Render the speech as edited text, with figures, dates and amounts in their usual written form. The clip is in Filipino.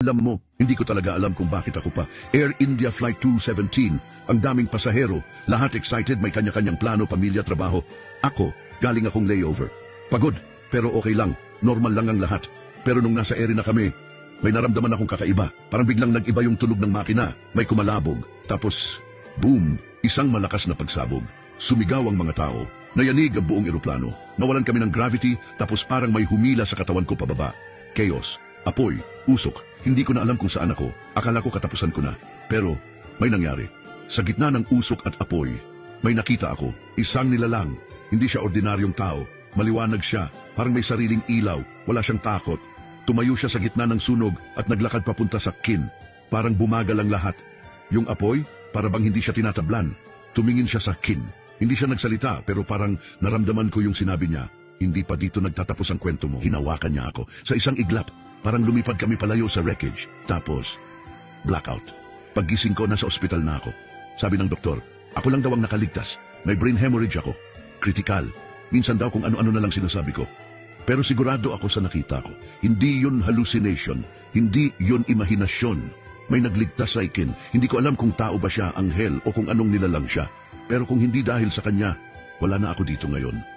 Alam mo, hindi ko talaga alam kung bakit ako pa. Air India Flight 217, ang daming pasahero, lahat excited, may kanya-kanyang plano, pamilya, trabaho. Ako, galing akong layover. Pagod, pero okay lang, normal lang ang lahat. Pero nung nasa ere na kami, may naramdaman akong kakaiba. Parang biglang nag-iba yung tunog ng makina, may kumalabog. Tapos, boom, isang malakas na pagsabog. Sumigaw ang mga tao, nayanig ang buong eroplano. Nawalan kami ng gravity, tapos parang may humila sa katawan ko pababa. Chaos, apoy, usok. Hindi ko na alam kung saan ako. Akala ko katapusan ko na. Pero may nangyari. Sa gitna ng usok at apoy, may nakita ako. Isang nilalang. Hindi siya ordinaryong tao. Maliwanag siya. Parang may sariling ilaw. Wala siyang takot. Tumayo siya sa gitna ng sunog at naglakad papunta sa kin. Parang bumagal ang lahat. Yung apoy, para bang hindi siya tinatablan. Tumingin siya sa kin. Hindi siya nagsalita pero parang naramdaman ko yung sinabi niya. Hindi pa dito nagtatapos ang kwento mo. Hinawakan niya ako. Sa isang iglap, parang lumipad kami palayo sa wreckage. Tapos, blackout. Paggising ko, nasa ospital na ako. Sabi ng doktor, ako lang daw ang nakaligtas. May brain hemorrhage ako. Critical. Minsan daw kung ano-ano na lang sinasabi ko. Pero sigurado ako sa nakita ko. Hindi yun hallucination. Hindi yun imahinasyon. May nagligtas sa ikin. Hindi ko alam kung tao ba siya, anghel, o kung anong nilalang siya. Pero kung hindi dahil sa kanya, wala na ako dito ngayon.